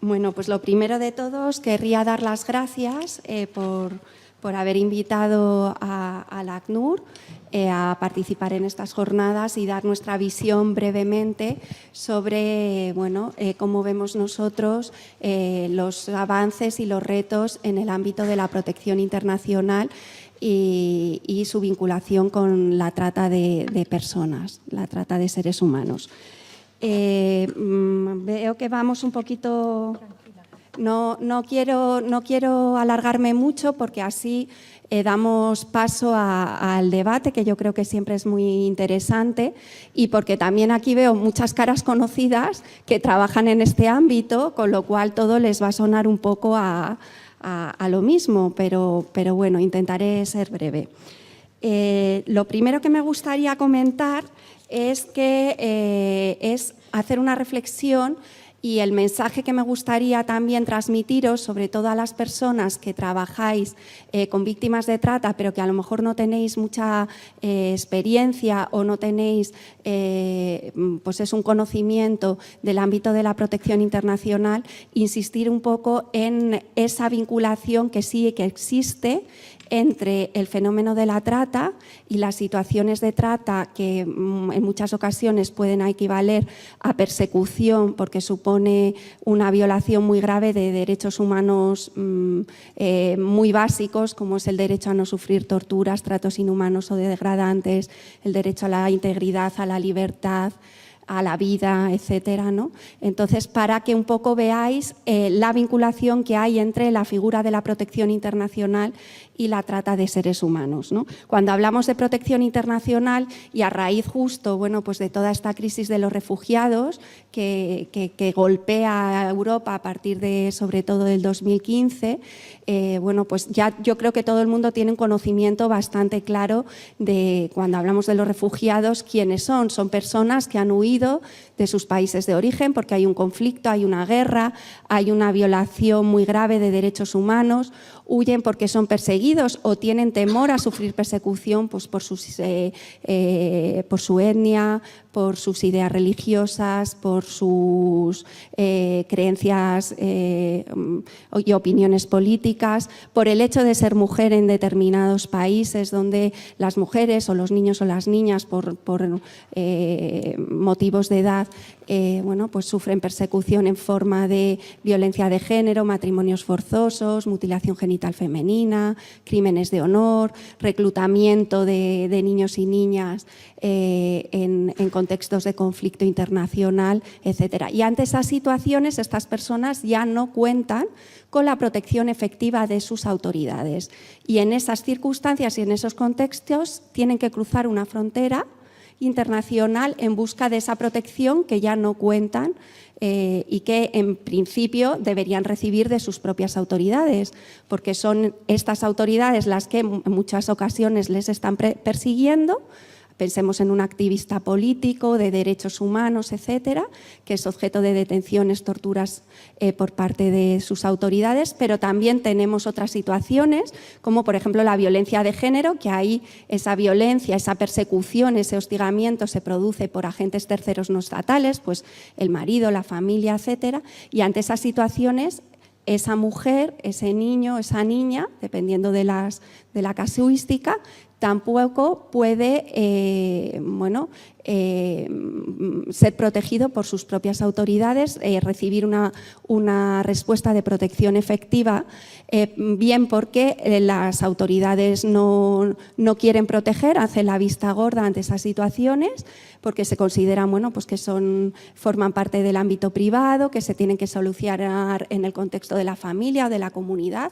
Bueno, pues lo primero de todos, querría dar las gracias por haber invitado a la ACNUR a participar en estas jornadas y dar nuestra visión brevemente sobre cómo vemos nosotros los avances y los retos en el ámbito de la protección internacional y su vinculación con la trata de personas, la trata de seres humanos. Veo que vamos un poquito… No quiero alargarme mucho porque así damos paso al debate, que yo creo que siempre es muy interesante, y porque también aquí veo muchas caras conocidas que trabajan en este ámbito, con lo cual todo les va a sonar un poco a lo mismo, pero bueno, intentaré ser breve. Lo primero que me gustaría comentar es hacer una reflexión y el mensaje que me gustaría también transmitiros, sobre todo a las personas que trabajáis con víctimas de trata, pero que a lo mejor no tenéis mucha experiencia o no tenéis pues es un conocimiento del ámbito de la protección internacional, insistir un poco en esa vinculación que sí que existe entre el fenómeno de la trata y las situaciones de trata que en muchas ocasiones pueden equivaler a persecución porque supone una violación muy grave de derechos humanos muy básicos, como es el derecho a no sufrir torturas, tratos inhumanos o degradantes, el derecho a la integridad, a la libertad, a la vida, etcétera, ¿no? Entonces, para que un poco veáis la vinculación que hay entre la figura de la protección internacional y la trata de seres humanos, ¿no? Cuando hablamos de protección internacional y a raíz justo pues de toda esta crisis de los refugiados que golpea a Europa a partir de sobre todo del 2015, pues ya yo creo que todo el mundo tiene un conocimiento bastante claro de cuando hablamos de los refugiados, quiénes son. Son personas que han huido de sus países de origen porque hay un conflicto, hay una guerra, hay una violación muy grave de derechos humanos, huyen porque son perseguidos o tienen temor a sufrir persecución pues, por su etnia, por sus ideas religiosas, por sus creencias y opiniones políticas, por el hecho de ser mujer en determinados países donde las mujeres o los niños o las niñas por motivos de edad pues sufren persecución en forma de violencia de género, matrimonios forzosos, mutilación genital femenina, crímenes de honor, reclutamiento de niños y niñas en contextos de conflicto internacional, etcétera. Y ante esas situaciones, estas personas ya no cuentan con la protección efectiva de sus autoridades. Y en esas circunstancias y en esos contextos tienen que cruzar una frontera internacional en busca de esa protección que ya no cuentan y que en principio deberían recibir de sus propias autoridades, porque son estas autoridades las que en muchas ocasiones les están persiguiendo. Pensemos en un activista político de derechos humanos, etcétera, que es objeto de detenciones, torturas por parte de sus autoridades, pero también tenemos otras situaciones, como por ejemplo la violencia de género, que ahí esa violencia, esa persecución, ese hostigamiento se produce por agentes terceros no estatales, pues el marido, la familia, etcétera, y ante esas situaciones esa mujer, ese niño, esa niña, dependiendo de la casuística, tampoco puede ser protegido por sus propias autoridades, recibir una respuesta de protección efectiva, bien porque las autoridades no quieren proteger, hacen la vista gorda ante esas situaciones, porque se consideran pues que forman parte del ámbito privado, que se tienen que solucionar en el contexto de la familia o de la comunidad,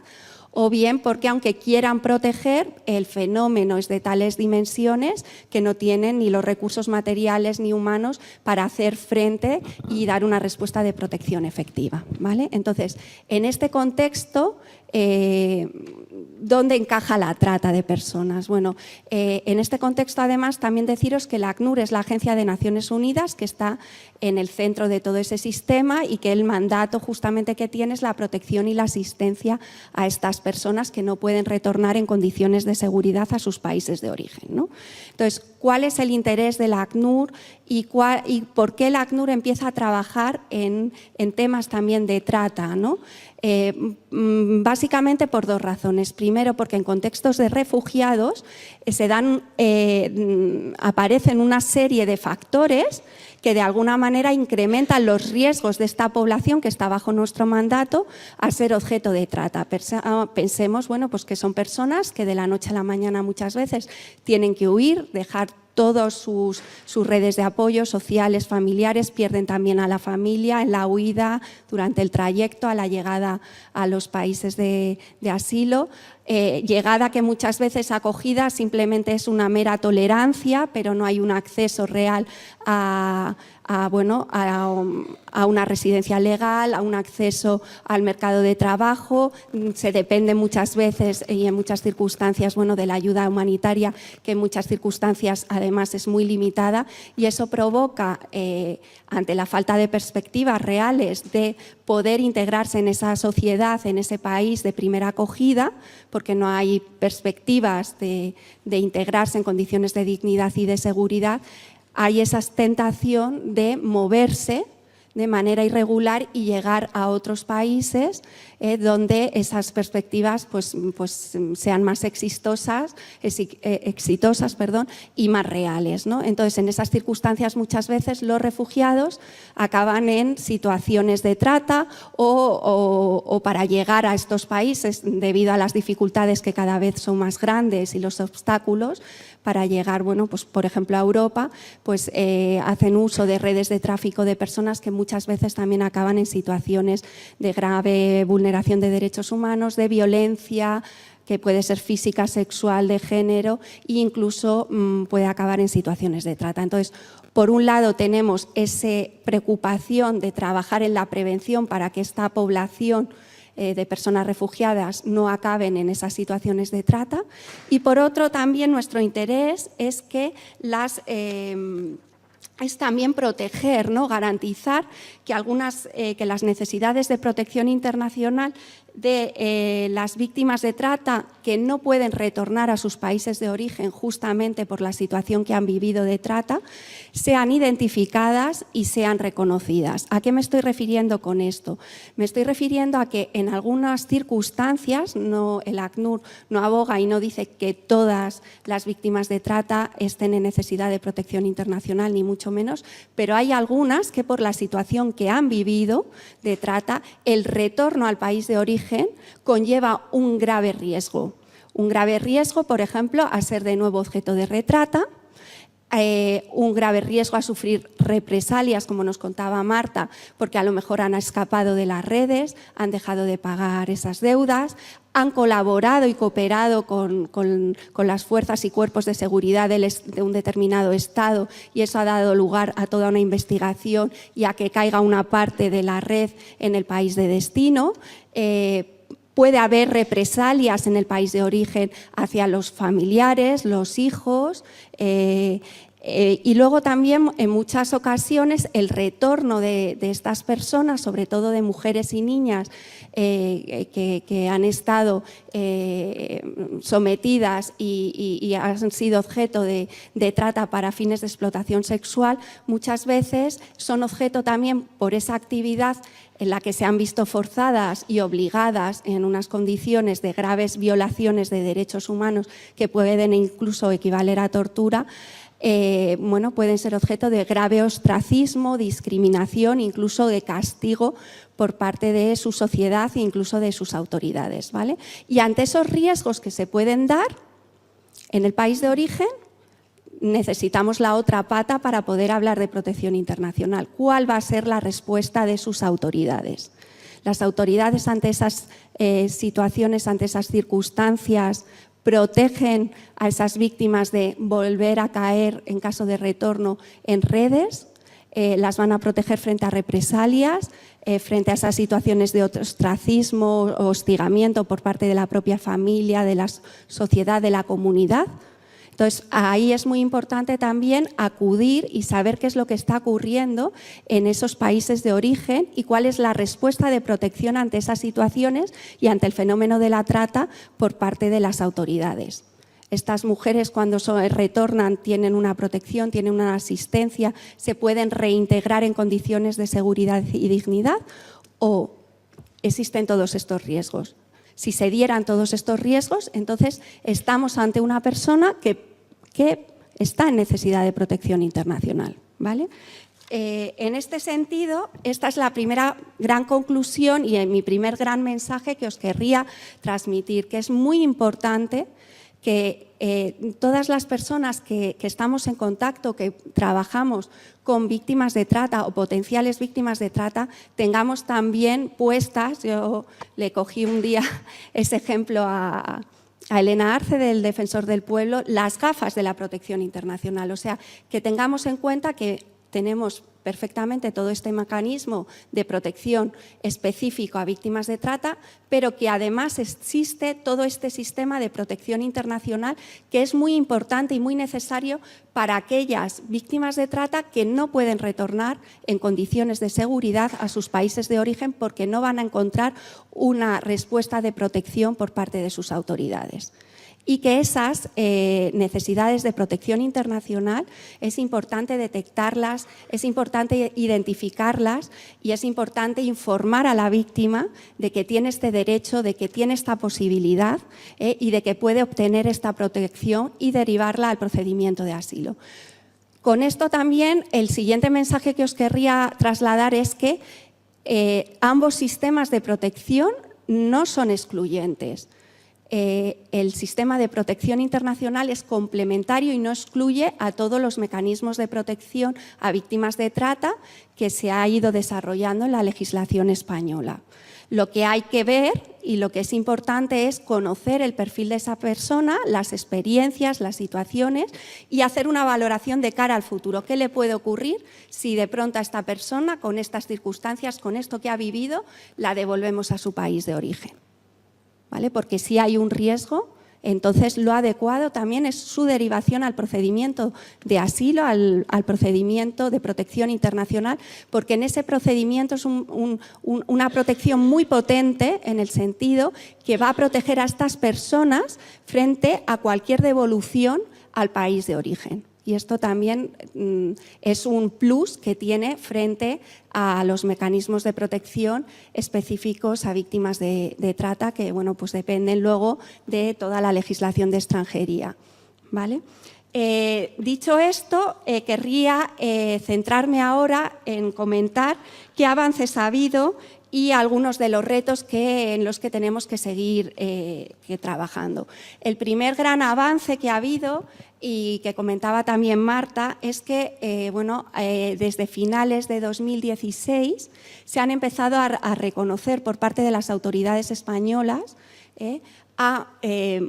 o bien porque aunque quieran proteger, el fenómeno es de tales dimensiones que no tienen ni los recursos materiales ni humanos para hacer frente y dar una respuesta de protección efectiva, ¿vale? Entonces, en este contexto ¿Dónde encaja la trata de personas? Bueno, en este contexto, además, también deciros que la ACNUR es la Agencia de Naciones Unidas que está en el centro de todo ese sistema y que el mandato justamente que tiene es la protección y la asistencia a estas personas que no pueden retornar en condiciones de seguridad a sus países de origen, ¿no? Entonces, ¿cuál es el interés de la ACNUR y por qué la ACNUR empieza a trabajar en temas también de trata, ¿no? Básicamente por dos razones. Primero, porque en contextos de refugiados aparecen una serie de factores que de alguna manera incrementan los riesgos de esta población que está bajo nuestro mandato a ser objeto de trata. Pensemos, bueno, pues que son personas que de la noche a la mañana muchas veces tienen que huir, dejar todas sus redes de apoyo sociales, familiares, pierden también a la familia en la huida, durante el trayecto, a la llegada a los países de asilo. Llegada que muchas veces acogida simplemente es una mera tolerancia, pero no hay un acceso real a una residencia legal, a un acceso al mercado de trabajo. Se depende muchas veces y en muchas circunstancias de la ayuda humanitaria, que en muchas circunstancias además es muy limitada, y eso provoca, ante la falta de perspectivas reales de poder integrarse en esa sociedad, en ese país de primera acogida, porque no hay perspectivas de integrarse en condiciones de dignidad y de seguridad, hay esa tentación de moverse de manera irregular y llegar a otros países donde esas perspectivas pues sean más exitosas y más reales, ¿no? Entonces, en esas circunstancias muchas veces los refugiados acaban en situaciones de trata o para llegar a estos países, debido a las dificultades que cada vez son más grandes y los obstáculos para llegar, pues, por ejemplo, a Europa, pues hacen uso de redes de tráfico de personas que muchas veces también acaban en situaciones de grave vulneración de derechos humanos, de violencia, que puede ser física, sexual, de género, e incluso puede acabar en situaciones de trata. Entonces, por un lado tenemos esa preocupación de trabajar en la prevención para que esta población de personas refugiadas no acaben en esas situaciones de trata, y por otro también nuestro interés es que es también proteger, ¿no? Garantizar que que las necesidades de protección internacional de las víctimas de trata que no pueden retornar a sus países de origen justamente por la situación que han vivido de trata, sean identificadas y sean reconocidas. ¿A qué me estoy refiriendo con esto? Me estoy refiriendo a que en algunas circunstancias el ACNUR no aboga y no dice que todas las víctimas de trata estén en necesidad de protección internacional, ni mucho menos, pero hay algunas que por la situación que han vivido de trata, el retorno al país de origen conlleva un grave riesgo. Un grave riesgo, por ejemplo, a ser de nuevo objeto de retrata, un grave riesgo a sufrir represalias, como nos contaba Marta, porque a lo mejor han escapado de las redes, han dejado de pagar esas deudas, han colaborado y cooperado con las fuerzas y cuerpos de seguridad de un determinado Estado, y eso ha dado lugar a toda una investigación y a que caiga una parte de la red en el país de destino. Puede haber represalias en el país de origen hacia los familiares, los hijos, y luego también en muchas ocasiones el retorno de estas personas, sobre todo de mujeres y niñas que han estado sometidas y han sido objeto de trata para fines de explotación sexual, muchas veces son objeto también por esa actividad en la que se han visto forzadas y obligadas en unas condiciones de graves violaciones de derechos humanos que pueden incluso equivaler a tortura. Pueden ser objeto de grave ostracismo, discriminación, incluso de castigo por parte de su sociedad e incluso de sus autoridades, ¿vale? Y ante esos riesgos que se pueden dar en el país de origen, necesitamos la otra pata para poder hablar de protección internacional. ¿Cuál va a ser la respuesta de sus autoridades? Las autoridades ante esas situaciones, ante esas circunstancias, protegen a esas víctimas de volver a caer en caso de retorno en redes. las van a proteger frente a represalias, frente a esas situaciones de ostracismo o hostigamiento por parte de la propia familia, de la sociedad, de la comunidad. Entonces, ahí es muy importante también acudir y saber qué es lo que está ocurriendo en esos países de origen y cuál es la respuesta de protección ante esas situaciones y ante el fenómeno de la trata por parte de las autoridades. Estas mujeres cuando retornan tienen una protección, tienen una asistencia, se pueden reintegrar en condiciones de seguridad y dignidad o existen todos estos riesgos. Si se dieran todos estos riesgos, entonces estamos ante una persona que está en necesidad de protección internacional, ¿vale? En este sentido, esta es la primera gran conclusión y mi primer gran mensaje que os querría transmitir, que es muy importante que todas las personas que estamos en contacto, que trabajamos con víctimas de trata o potenciales víctimas de trata, tengamos también puestas, yo le cogí un día ese ejemplo a Elena Arce, del Defensor del Pueblo, las gafas de la protección internacional. O sea, que tengamos en cuenta que tenemos perfectamente todo este mecanismo de protección específico a víctimas de trata, pero que además existe todo este sistema de protección internacional que es muy importante y muy necesario para aquellas víctimas de trata que no pueden retornar en condiciones de seguridad a sus países de origen porque no van a encontrar una respuesta de protección por parte de sus autoridades. Y que esas necesidades de protección internacional es importante detectarlas, es importante identificarlas y es importante informar a la víctima de que tiene este derecho, de que tiene esta posibilidad y de que puede obtener esta protección y derivarla al procedimiento de asilo. Con esto también el siguiente mensaje que os querría trasladar es que ambos sistemas de protección no son excluyentes. El sistema de protección internacional es complementario y no excluye a todos los mecanismos de protección a víctimas de trata que se ha ido desarrollando en la legislación española. Lo que hay que ver y lo que es importante es conocer el perfil de esa persona, las experiencias, las situaciones y hacer una valoración de cara al futuro. ¿Qué le puede ocurrir si de pronto a esta persona, con estas circunstancias, con esto que ha vivido, la devolvemos a su país de origen? ¿Vale? Porque si hay un riesgo, entonces lo adecuado también es su derivación al procedimiento de asilo, al procedimiento de protección internacional, porque en ese procedimiento es una protección muy potente en el sentido que va a proteger a estas personas frente a cualquier devolución al país de origen. Y esto también es un plus que tiene frente a los mecanismos de protección específicos a víctimas de trata que bueno, pues dependen luego de toda la legislación de extranjería, ¿vale? Dicho esto, querría centrarme ahora en comentar qué avances ha habido y algunos de los retos en los que tenemos que seguir trabajando. El primer gran avance que ha habido y que comentaba también Marta es que desde finales de 2016 se han empezado a reconocer por parte de las autoridades españolas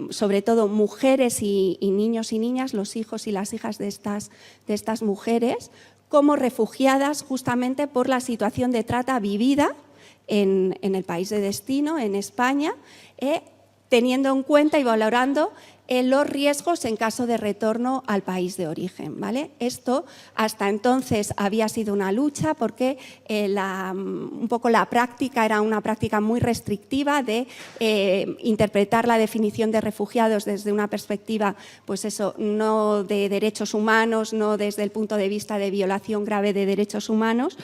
sobre todo mujeres y niños y niñas, los hijos y las hijas de estas mujeres, como refugiadas justamente por la situación de trata vivida en el país de destino, en España, teniendo en cuenta y valorando los riesgos en caso de retorno al país de origen, ¿vale? Esto hasta entonces había sido una lucha porque un poco la práctica era una práctica muy restrictiva de interpretar la definición de refugiados desde una perspectiva, pues eso, no de derechos humanos, no desde el punto de vista de violación grave de derechos humanos,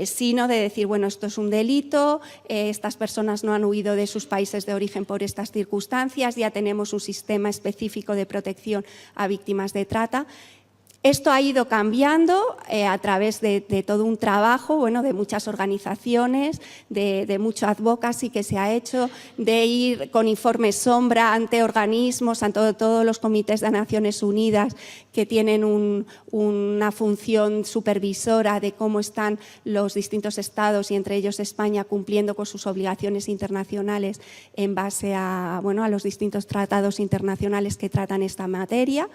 sino de decir, bueno, esto es un delito, estas personas no han huido de sus países de origen por estas circunstancias, ya tenemos un sistema específico de protección a víctimas de trata. Esto ha ido cambiando a través de todo un trabajo, bueno, de muchas organizaciones, de mucho advocacy que se ha hecho, de ir con informes sombra ante organismos, ante todos los comités de Naciones Unidas que tienen una función supervisora de cómo están los distintos estados y entre ellos España cumpliendo con sus obligaciones internacionales en base a los distintos tratados internacionales que tratan esta materia.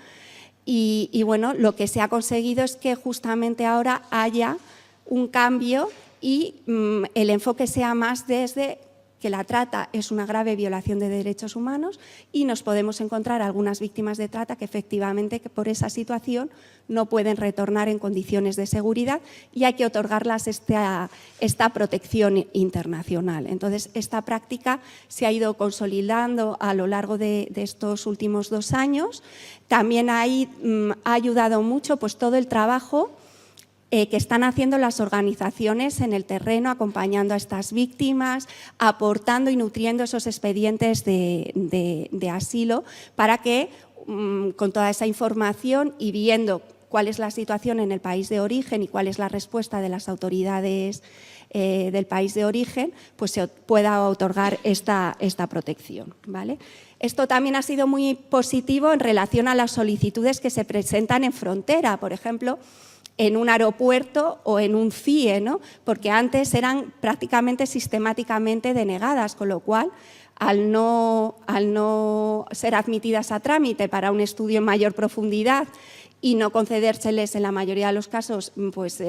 Y bueno, lo que se ha conseguido es que justamente ahora haya un cambio y el enfoque sea más desde que la trata es una grave violación de derechos humanos y nos podemos encontrar algunas víctimas de trata que efectivamente por esa situación no pueden retornar en condiciones de seguridad y hay que otorgarlas esta protección internacional. Entonces, esta práctica se ha ido consolidando a lo largo de estos últimos 2 años. También ahí ha ayudado mucho pues, todo el trabajo que están haciendo las organizaciones en el terreno, acompañando a estas víctimas, aportando y nutriendo esos expedientes de asilo para que, con toda esa información y viendo cuál es la situación en el país de origen y cuál es la respuesta de las autoridades del país de origen, pues se pueda otorgar esta protección, ¿vale? Esto también ha sido muy positivo en relación a las solicitudes que se presentan en frontera, por ejemplo, en un aeropuerto o en un CIE, ¿no? Porque antes eran prácticamente sistemáticamente denegadas, con lo cual, al no ser admitidas a trámite para un estudio en mayor profundidad y no concedérseles en la mayoría de los casos, pues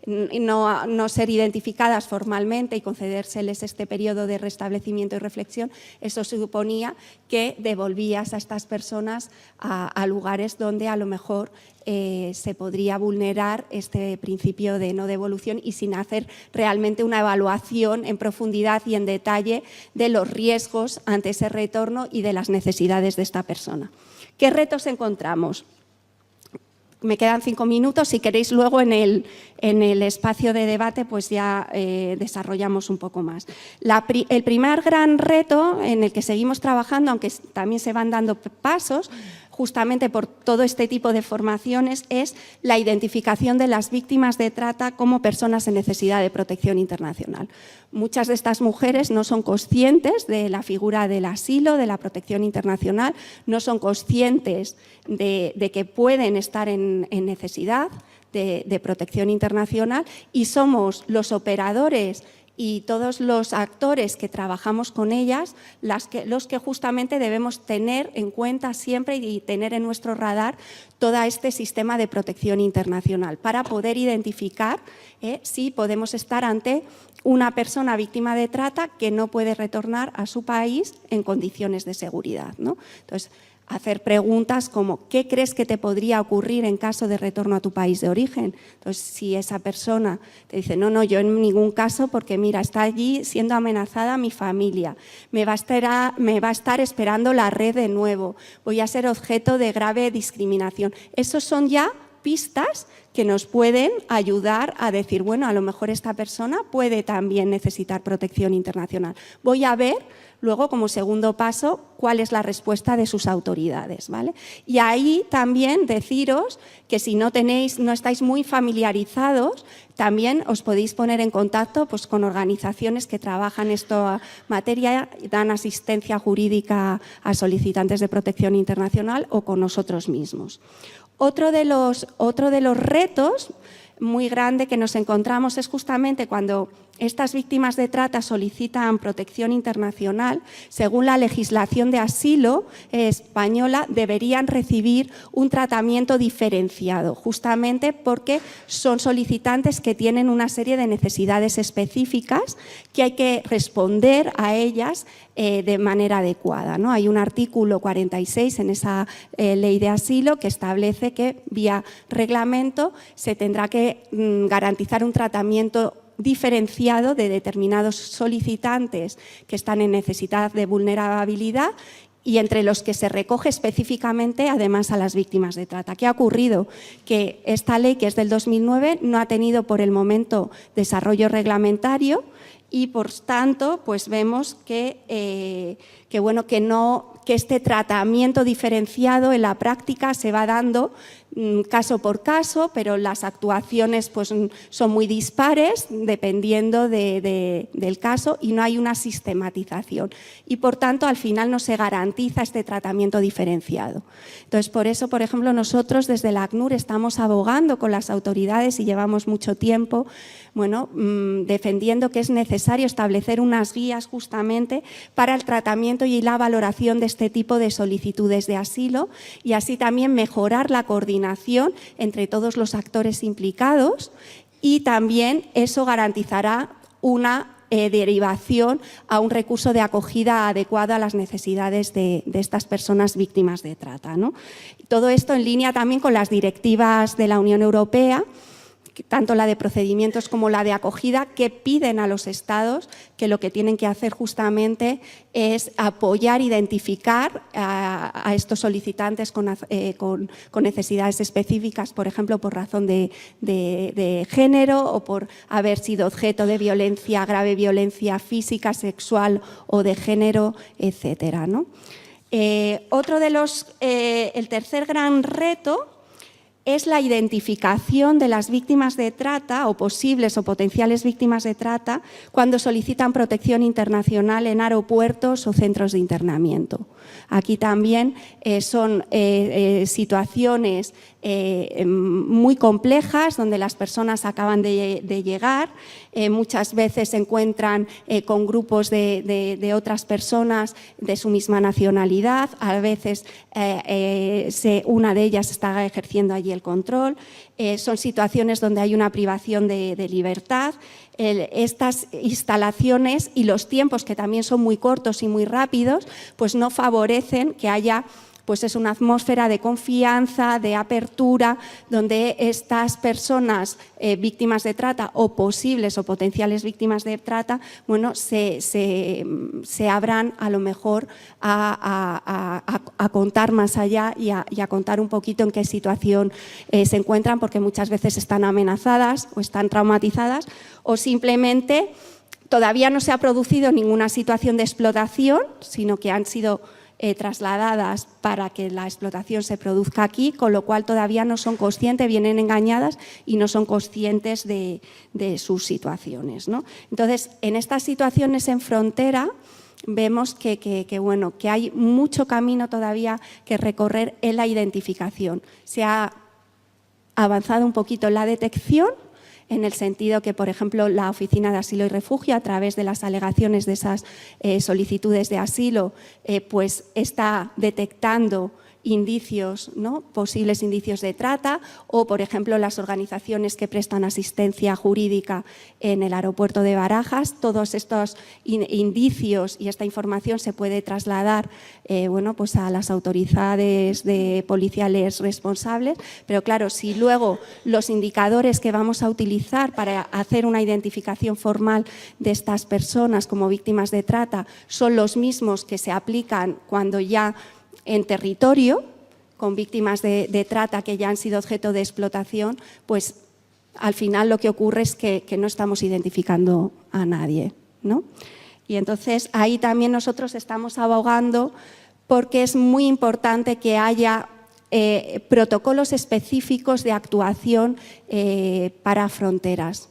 no ser identificadas formalmente y concedérseles este periodo de restablecimiento y reflexión, eso suponía que devolvías a estas personas a lugares donde a lo mejor se podría vulnerar este principio de no devolución y sin hacer realmente una evaluación en profundidad y en detalle de los riesgos ante ese retorno y de las necesidades de esta persona. ¿Qué retos encontramos? Me quedan 5 minutos, si queréis luego en el espacio de debate pues ya desarrollamos un poco más. El primer gran reto en el que seguimos trabajando, aunque también se van dando pasos, justamente por todo este tipo de formaciones, es la identificación de las víctimas de trata como personas en necesidad de protección internacional. Muchas de estas mujeres no son conscientes de la figura del asilo, de la protección internacional, no son conscientes de que pueden estar en necesidad de protección internacional y somos los operadores y todos los actores que trabajamos con ellas los que justamente debemos tener en cuenta siempre y tener en nuestro radar todo este sistema de protección internacional para poder identificar si podemos estar ante una persona víctima de trata que no puede retornar a su país en condiciones de seguridad, ¿no? Entonces, hacer preguntas como ¿qué crees que te podría ocurrir en caso de retorno a tu país de origen? Entonces, si esa persona te dice no, yo en ningún caso porque mira, está allí siendo amenazada mi familia, me va a estar esperando la red de nuevo, voy a ser objeto de grave discriminación. Esos son ya pistas que nos pueden ayudar a decir, bueno, a lo mejor esta persona puede también necesitar protección internacional. Voy a ver luego, como segundo paso, cuál es la respuesta de sus autoridades, ¿vale? Y ahí también deciros que si no estáis muy familiarizados, también os podéis poner en contacto pues, con organizaciones que trabajan esta materia, dan asistencia jurídica a solicitantes de protección internacional o con nosotros mismos. Otro de los retos muy grande que nos encontramos es justamente cuando estas víctimas de trata solicitan protección internacional, según la legislación de asilo española, deberían recibir un tratamiento diferenciado, justamente porque son solicitantes que tienen una serie de necesidades específicas que hay que responder a ellas de manera adecuada, ¿no? Hay un artículo 46 en esa ley de asilo que establece que vía reglamento se tendrá que garantizar un tratamiento diferenciado de determinados solicitantes que están en necesidad de vulnerabilidad y entre los que se recoge específicamente además a las víctimas de trata. ¿Qué ha ocurrido? Que esta ley, que es del 2009, no ha tenido por el momento desarrollo reglamentario y por tanto pues vemos que este tratamiento diferenciado en la práctica se va dando caso por caso, pero las actuaciones pues, son muy dispares dependiendo del caso y no hay una sistematización. Y, por tanto, al final no se garantiza este tratamiento diferenciado. Entonces, por eso, por ejemplo, nosotros desde la ACNUR estamos abogando con las autoridades y llevamos mucho tiempo defendiendo que es necesario establecer unas guías justamente para el tratamiento y la valoración de este tipo de solicitudes de asilo y así también mejorar la coordinación entre todos los actores implicados y también eso garantizará una derivación a un recurso de acogida adecuado a las necesidades de estas personas víctimas de trata, ¿no? Todo esto en línea también con las directivas de la Unión Europea, tanto la de procedimientos como la de acogida, que piden a los Estados que lo que tienen que hacer justamente es apoyar, identificar a estos solicitantes con necesidades específicas, por ejemplo, por razón de género o por haber sido objeto de violencia, grave violencia física, sexual o de género, etcétera, ¿no? El tercer gran reto es la identificación de las víctimas de trata o posibles o potenciales víctimas de trata cuando solicitan protección internacional en aeropuertos o centros de internamiento. Aquí también son situaciones muy complejas donde las personas acaban de llegar, muchas veces se encuentran con grupos de otras personas de su misma nacionalidad, a veces una de ellas está ejerciendo allí el control, son situaciones donde hay una privación de libertad. Estas instalaciones y los tiempos, que también son muy cortos y muy rápidos, pues no favorecen que haya pues es una atmósfera de confianza, de apertura, donde estas personas víctimas de trata o posibles o potenciales víctimas de trata, bueno, se abran a lo mejor a contar más allá y a contar un poquito en qué situación se encuentran, porque muchas veces están amenazadas o están traumatizadas o simplemente todavía no se ha producido ninguna situación de explotación, sino que han sido trasladadas para que la explotación se produzca aquí, con lo cual todavía no son conscientes, vienen engañadas y no son conscientes de sus situaciones, ¿no? Entonces, en estas situaciones en frontera vemos que hay mucho camino todavía que recorrer en la identificación. Se ha avanzado un poquito en la detección, en el sentido que, por ejemplo, la Oficina de Asilo y Refugio, a través de las alegaciones de esas solicitudes de asilo, pues está detectando indicios, ¿no? Posibles indicios de trata, o, por ejemplo, las organizaciones que prestan asistencia jurídica en el aeropuerto de Barajas. Todos estos indicios y esta información se puede trasladar pues a las autoridades policiales responsables, pero claro, si luego los indicadores que vamos a utilizar para hacer una identificación formal de estas personas como víctimas de trata son los mismos que se aplican cuando ya en territorio, con víctimas de trata que ya han sido objeto de explotación, pues al final lo que ocurre es que no estamos identificando a nadie, ¿no? Y entonces ahí también nosotros estamos abogando porque es muy importante que haya protocolos específicos de actuación para fronteras.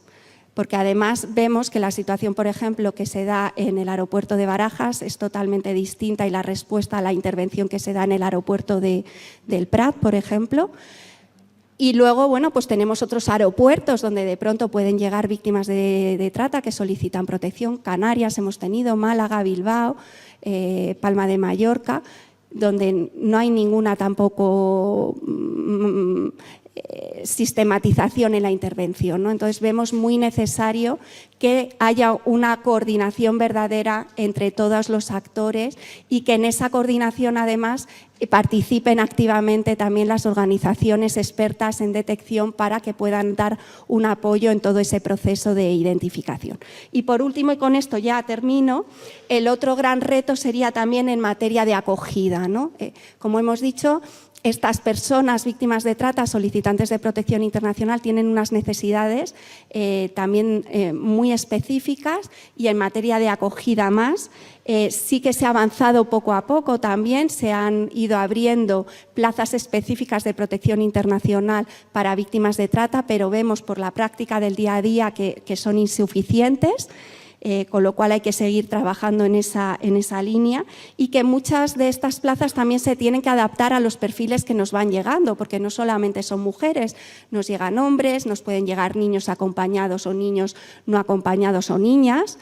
Porque además vemos que la situación, por ejemplo, que se da en el aeropuerto de Barajas es totalmente distinta y la respuesta a la intervención que se da en el aeropuerto del Prat, por ejemplo. Y luego, bueno, pues tenemos otros aeropuertos donde de pronto pueden llegar víctimas de trata que solicitan protección. Canarias hemos tenido, Málaga, Bilbao, Palma de Mallorca, donde no hay ninguna tampoco sistematización en la intervención, ¿no? Entonces vemos muy necesario que haya una coordinación verdadera entre todos los actores y que en esa coordinación además participen activamente también las organizaciones expertas en detección para que puedan dar un apoyo en todo ese proceso de identificación. Y por último, y con esto ya termino, el otro gran reto sería también en materia de acogida, ¿no? Como hemos dicho, estas personas víctimas de trata, solicitantes de protección internacional, tienen unas necesidades también muy específicas, y en materia de acogida más. Sí que se ha avanzado poco a poco también, se han ido abriendo plazas específicas de protección internacional para víctimas de trata, pero vemos por la práctica del día a día que son insuficientes. Con lo cual hay que seguir trabajando en esa línea, y que muchas de estas plazas también se tienen que adaptar a los perfiles que nos van llegando, porque no solamente son mujeres, nos llegan hombres, nos pueden llegar niños acompañados o niños no acompañados o niñas,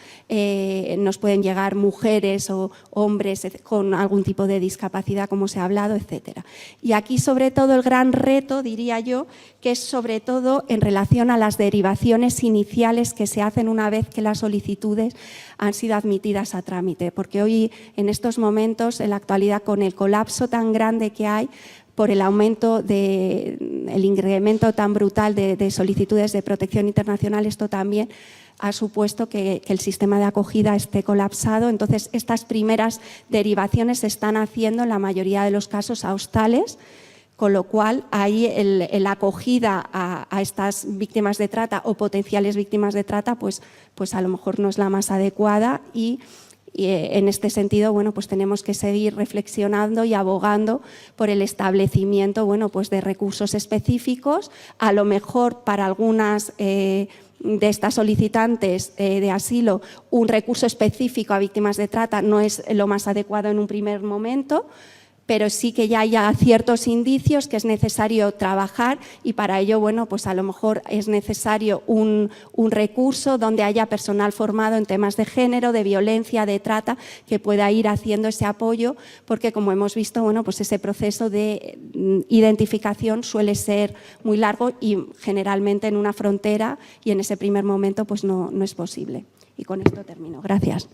nos pueden llegar mujeres o hombres con algún tipo de discapacidad, como se ha hablado, etcétera. Y aquí, sobre todo, el gran reto, diría yo, que es sobre todo en relación a las derivaciones iniciales que se hacen una vez que las solicitudes han sido admitidas a trámite, porque hoy, en estos momentos, en la actualidad, con el colapso tan grande que hay por el aumento el incremento tan brutal de solicitudes de protección internacional, esto también ha supuesto que el sistema de acogida esté colapsado. Entonces, estas primeras derivaciones se están haciendo en la mayoría de los casos a hostales, con lo cual ahí la acogida a estas víctimas de trata o potenciales víctimas de trata pues a lo mejor no es la más adecuada, y en este sentido, bueno, pues tenemos que seguir reflexionando y abogando por el establecimiento, bueno, pues de recursos específicos. A lo mejor para algunas de estas solicitantes de asilo, un recurso específico a víctimas de trata no es lo más adecuado en un primer momento, pero sí que ya haya ciertos indicios que es necesario trabajar, y para ello, bueno, pues a lo mejor es necesario un recurso donde haya personal formado en temas de género, de violencia, de trata, que pueda ir haciendo ese apoyo, porque como hemos visto, bueno, pues ese proceso de identificación suele ser muy largo y generalmente en una frontera, y en ese primer momento pues no es posible. Y con esto termino. Gracias.